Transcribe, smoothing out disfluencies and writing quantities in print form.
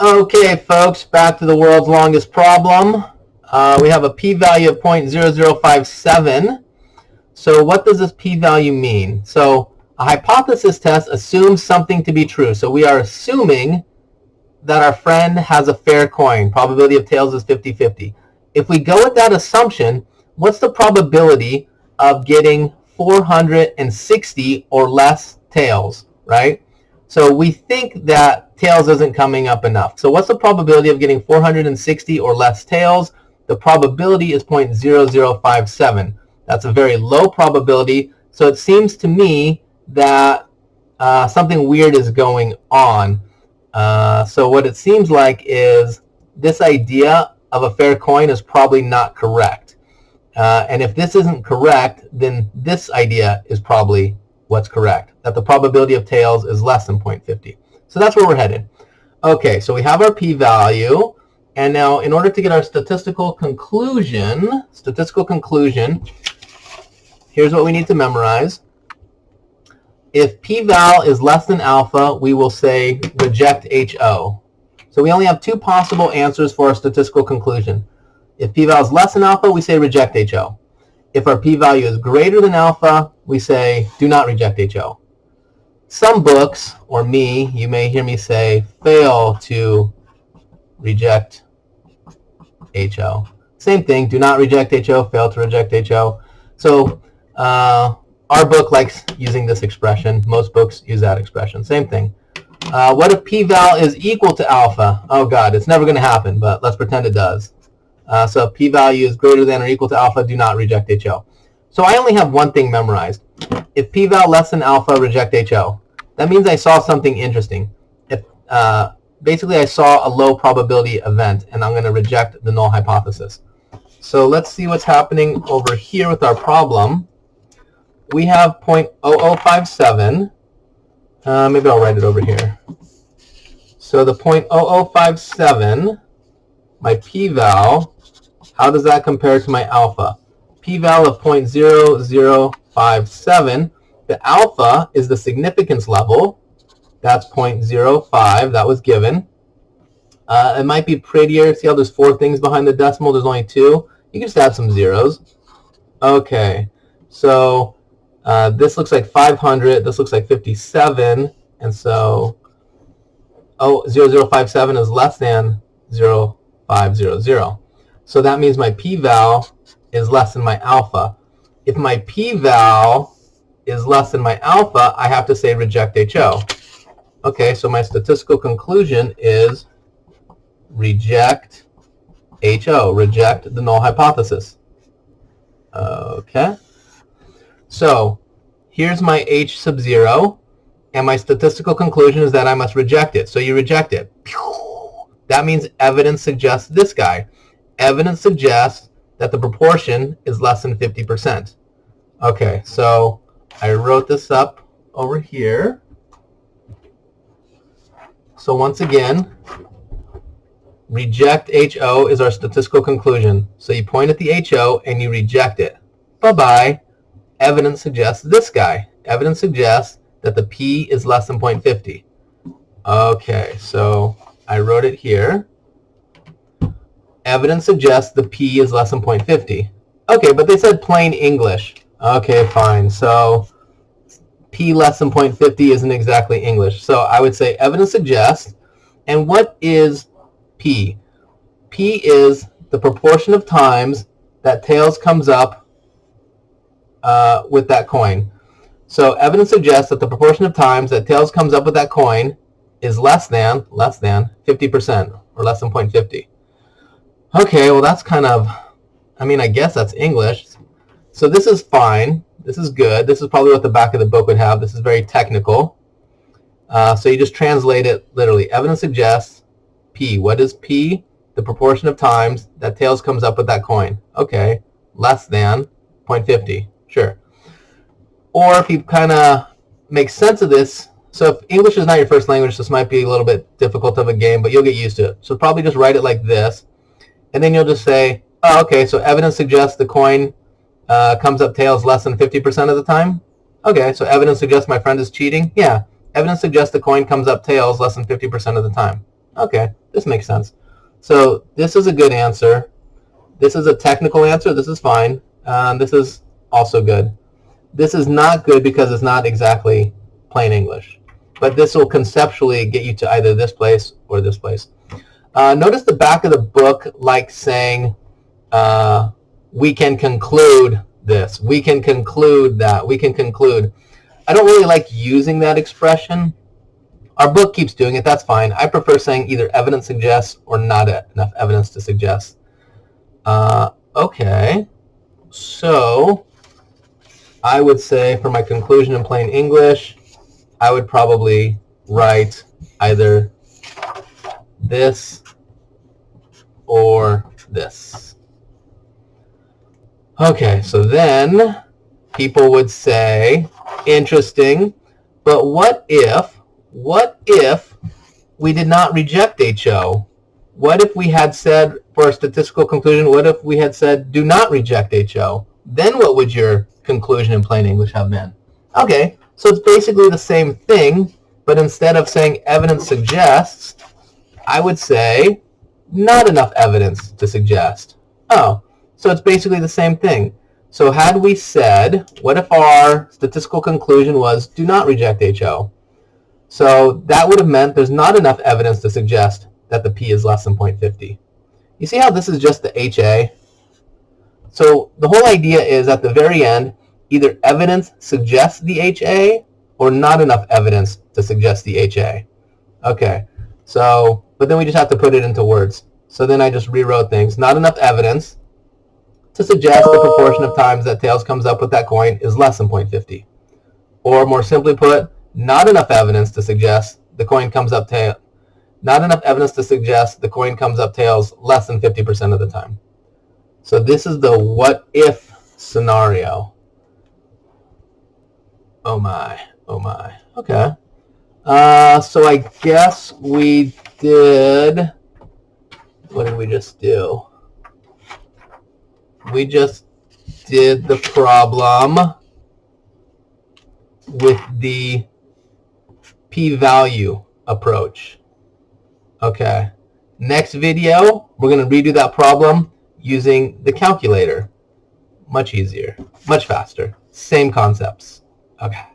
Okay, folks, back to the world's longest problem. We have a p-value of 0.0057. So what does this p-value mean? So a hypothesis test assumes something to be true. So we are assuming that our friend has a fair coin. Probability of tails is 50-50. If we go with that assumption, what's the probability of getting 460 or less tails, right? So we think that tails isn't coming up enough. So what's the probability of getting 460 or less tails? The probability is 0.0057. That's a very low probability. So it seems to me that something weird is going on. So what it seems like is this idea of a fair coin is probably not correct. And if this isn't correct, then this idea is probably what's correct, that the probability of tails is less than 0.50. So that's where we're headed. Okay, so we have our p-value. And now in order to get our statistical conclusion, here's what we need to memorize. If p-val is less than alpha, we will say reject HO. So we only have two possible answers for our statistical conclusion. If p-val is less than alpha, we say reject HO. If our p-value is greater than alpha, we say do not reject HO. Some books, or me, you may hear me say fail to reject HO. Same thing, do not reject HO, fail to reject HO. So our book likes using this expression. Most books use that expression. Same thing. What if p-val is equal to alpha? Oh God, it's never going to happen, but let's pretend it does. So if p-value is greater than or equal to alpha, do not reject HO. So I only have one thing memorized. If p-val less than alpha, reject HO. That means I saw something interesting. If basically I saw a low probability event, and I'm going to reject the null hypothesis. So let's see what's happening over here with our problem. We have 0.0057. Maybe I'll write it over here. So the 0.0057, my p-val, how does that compare to my alpha? P-val of 0.0057. The alpha is the significance level. That's 0.05. That was given. It might be prettier. See how there's 4 things behind the decimal? There's only 2. You can just add some zeros. Okay. So this looks like 500. This looks like 57. And so 0.0057 is less than 0.500. So that means my p-val is less than my alpha. If my p-val is less than my alpha, I have to say reject HO. Okay, so my statistical conclusion is reject HO, reject the null hypothesis. Okay, so here's my H sub 0, and my statistical conclusion is that I must reject it. So you reject it. That means evidence suggests this guy. Evidence suggests that the proportion is less than 50%. Okay, so I wrote this up over here. So once again, reject HO is our statistical conclusion. So you point at the HO and you reject it. Bye-bye. Evidence suggests this guy. Evidence suggests that the P is less than 0.50. Okay, so I wrote it here. Evidence suggests the P is less than 0.50. Okay, but they said plain English. Okay, fine. So P less than 0.50 isn't exactly English. So I would say evidence suggests. And what is P? P is the proportion of times that tails comes up with that coin. So evidence suggests that the proportion of times that tails comes up with that coin is less than 50%, or less than 0.50. Okay, well that's kind of, I guess that's English. So this is fine. This is good. This is probably what the back of the book would have. This is very technical. So you just translate it literally. Evidence suggests P. What is P? The proportion of times that tails comes up with that coin. Okay, less than 0.50. Sure. Or if you kind of make sense of this, so if English is not your first language, this might be a little bit difficult of a game, but you'll get used to it. So probably just write it like this. And then you'll just say, oh, okay, so evidence suggests the coin comes up tails less than 50% of the time. Okay, so evidence suggests my friend is cheating. Yeah, evidence suggests the coin comes up tails less than 50% of the time. Okay, this makes sense. So this is a good answer. This is a technical answer. This is fine. This is also good. This is not good because it's not exactly plain English. But this will conceptually get you to either this place or this place. Notice the back of the book like saying, we can conclude this. We can conclude that. We can conclude. I don't really like using that expression. Our book keeps doing it. That's fine. I prefer saying either evidence suggests or not enough evidence to suggest. Okay. So I would say for my conclusion in plain English, I would probably write either this or this. Okay, so then people would say, interesting, but what if we did not reject HO? What if we had said, for a statistical conclusion, what if we had said, do not reject HO? Then what would your conclusion in plain English have been? Okay, so it's basically the same thing, but instead of saying evidence suggests, I would say not enough evidence to suggest. Oh, so it's basically the same thing. So had we said, what if our statistical conclusion was do not reject HO? So that would have meant there's not enough evidence to suggest that the P is less than 0.50. You see how this is just the HA? So the whole idea is at the very end, either evidence suggests the HA or not enough evidence to suggest the HA. Okay, so, but then we just have to put it into words. So then I just rewrote things. Not enough evidence to suggest the proportion of times that tails comes up with that coin is less than 0.50. Or more simply put, not enough evidence to suggest the coin comes up tail. Not enough evidence to suggest the coin comes up tails less than 50% of the time. So this is the what if scenario. Oh my, oh my. Okay. So I guess we did, what did we just do? We just did the problem with the p-value approach. Okay. Next video, we're going to redo that problem using the calculator. Much easier, much faster, same concepts. Okay.